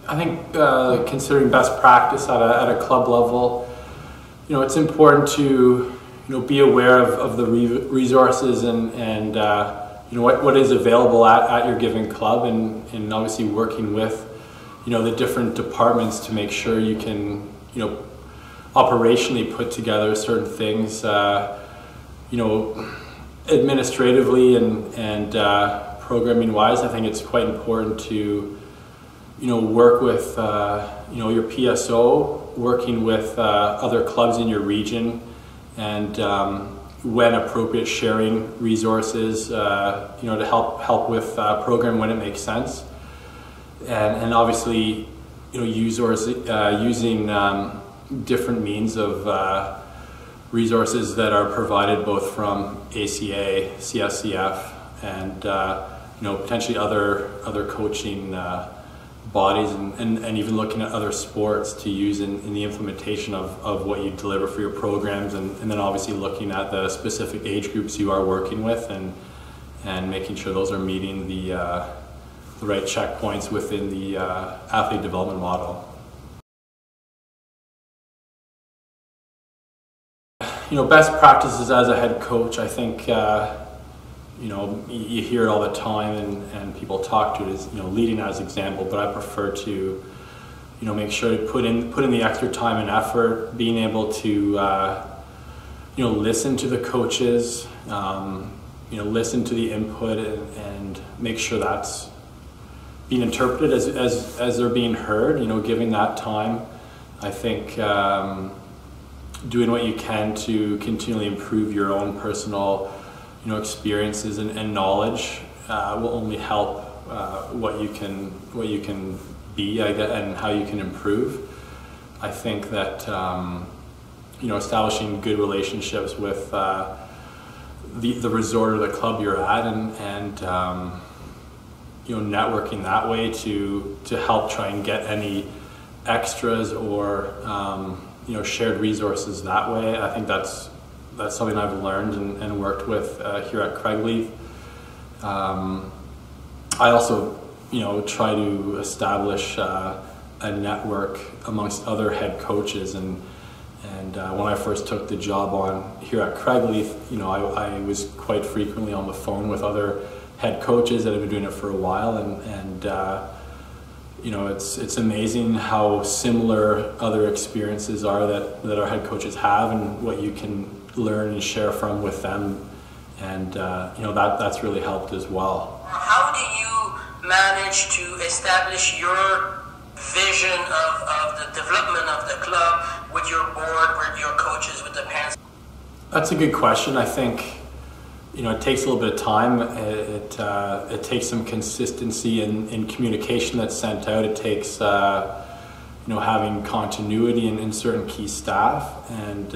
I think considering best practice at a club level, it's important to be aware of the resources and what is available at your given club, and obviously working with the different departments to make sure you can operationally put together certain things administratively and programming wise. I think it's quite important to work with your PSO, working with other clubs in your region, and when appropriate, sharing resources to help with program when it makes sense, and obviously using different means of resources that are provided both from ACA, CSCF, and potentially other coaching bodies, and even looking at other sports to use in the implementation of what you deliver for your programs, and then obviously looking at the specific age groups you are working with, and making sure those are meeting the right checkpoints within the athlete development model. Best practices as a head coach, I think you hear it all the time, and people talk to it as leading as example, but I prefer to make sure to put in the extra time and effort, being able to listen to the coaches, listen to the input, and make sure that's being interpreted as they're being heard, giving that time. I think doing what you can to continually improve your own personal experiences and knowledge will only help what you can be, and how you can improve. I think that establishing good relationships with the resort or the club you're at, and networking that way to help try and get any extras or shared resources that way. I think that's something I've learned and worked with here at Craigleith. I also, try to establish a network amongst other head coaches, and when I first took the job on here at Craigleith, I was quite frequently on the phone with other head coaches that have been doing it for a while, and it's amazing how similar other experiences are that our head coaches have, and what you can learn and share from with them, and that's really helped as well. How do you manage to establish your vision of the development of the club with your board, with your coaches, with the parents? That's a good question. I think it takes a little bit of time. It takes some consistency in communication that's sent out. It takes having continuity in certain key staff, and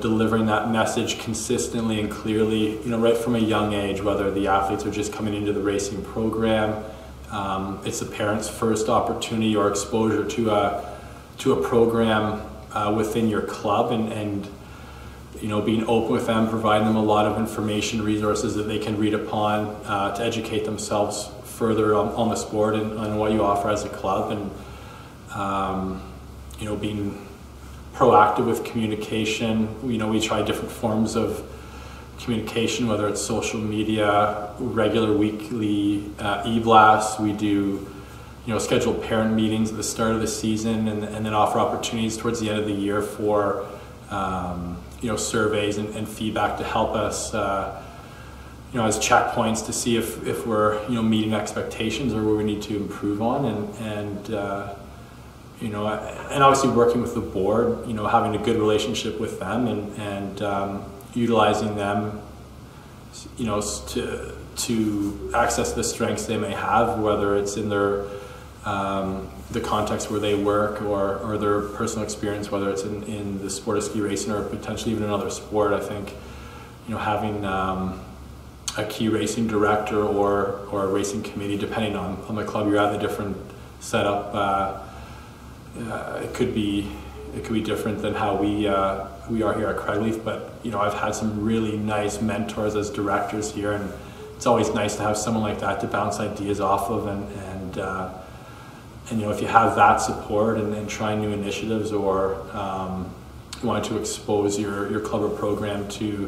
delivering that message consistently and clearly, right from a young age, whether the athletes are just coming into the racing program, it's the parents' first opportunity or exposure to a program within your club, and being open with them, providing them a lot of information, resources that they can read upon to educate themselves further on the sport and on what you offer as a club, and being proactive with communication. We try different forms of communication, whether it's social media, regular weekly e-blasts. We do scheduled parent meetings at the start of the season, and then offer opportunities towards the end of the year for surveys and feedback to help us as checkpoints to see if we're meeting expectations or where we need to improve on, and obviously working with the board, having a good relationship with them, and utilizing them, to access the strengths they may have, whether it's in their the context where they work or their personal experience, whether it's in the sport of ski racing or potentially even another sport. I think, having a key racing director or a racing committee, depending on the club you're at, the different setup, it could be different than how we are here at Craigleith. But I've had some really nice mentors as directors here, and it's always nice to have someone like that to bounce ideas off of, and if you have that support and try new initiatives, or you want to expose your club or program to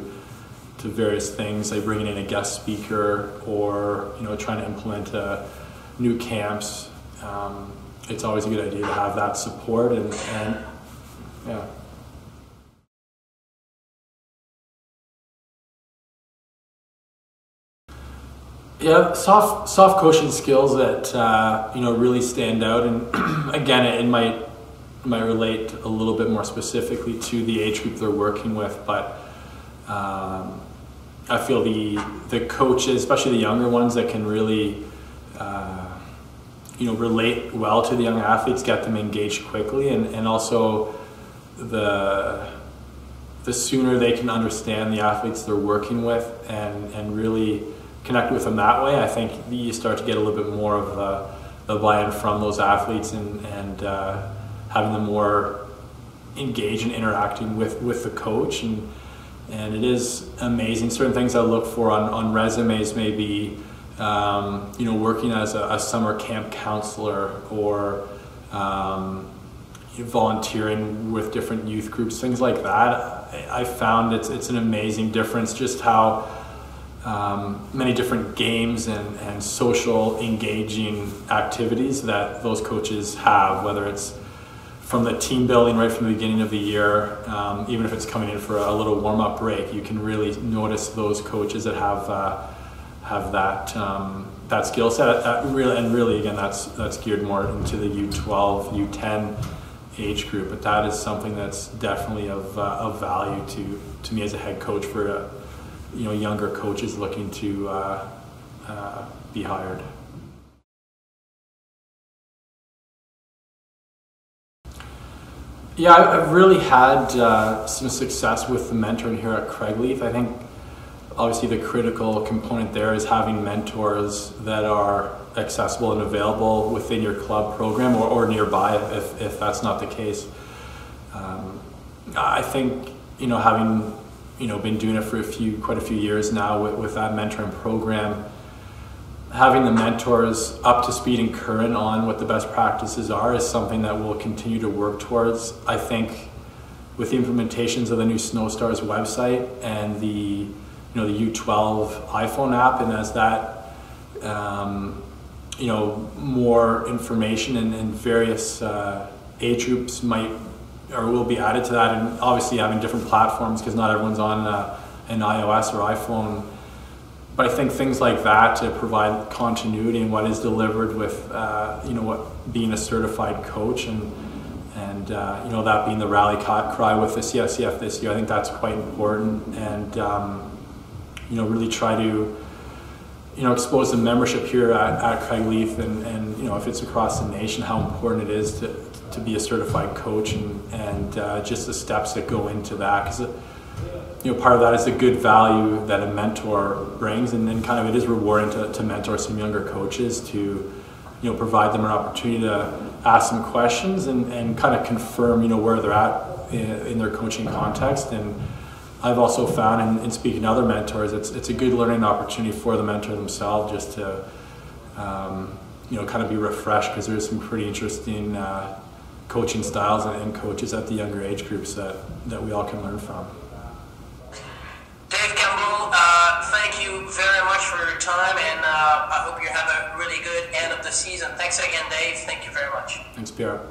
various things, like bringing in a guest speaker or trying to implement new camps, it's always a good idea to have that support and yeah. Yeah, soft coaching skills that really stand out, and again, it might relate a little bit more specifically to the age group they're working with, but I feel the coaches, especially the younger ones, that can really relate well to the young athletes, get them engaged quickly, and also the sooner they can understand the athletes they're working with and really connect with them that way, I think you start to get a little bit more of the buy-in from those athletes and having them more engaged and interacting with the coach, and it is amazing. Certain things I look for on resumes, maybe working as a summer camp counselor, or volunteering with different youth groups, things like that. I found it's an amazing difference just how many different games and social engaging activities that those coaches have, whether it's from the team building right from the beginning of the year, even if it's coming in for a little warm-up break, you can really notice those coaches that have that skill set. Really, again, that's geared more into the U12, U10 age group, but that is something that's definitely of value to me as a head coach for younger coaches looking to be hired. Yeah, I've really had some success with the mentoring here at Craigleith. I think obviously the critical component there is having mentors that are accessible and available within your club program or nearby if that's not the case. I think having been doing it for quite a few years now with that mentoring program, having the mentors up to speed and current on what the best practices are is something that we'll continue to work towards. I think with the implementations of the new Snowstars website and the U12 iPhone app, and as that more information and various age groups will be added to that, and obviously having different platforms because not everyone's on an iOS or iPhone. But I think things like that to provide continuity in what is delivered with what being a certified coach and that being the rally cry with the CSCF this year, I think that's quite important, and really try to expose the membership here at Craigleith and if it's across the nation, how important it is to be a certified coach and just the steps that go into that, because part of that is the good value that a mentor brings, and then kind of it is rewarding to mentor some younger coaches to provide them an opportunity to ask some questions and kind of confirm where they're at in their coaching context. And I've also found in speaking to other mentors, it's a good learning opportunity for the mentor themselves just to kind of be refreshed, because there's some pretty interesting coaching styles and coaches at the younger age groups that we all can learn from. Dave Campbell, thank you very much for your time, and I hope you have a really good end of the season. Thanks again, Dave. Thank you very much. Thanks, Pierre.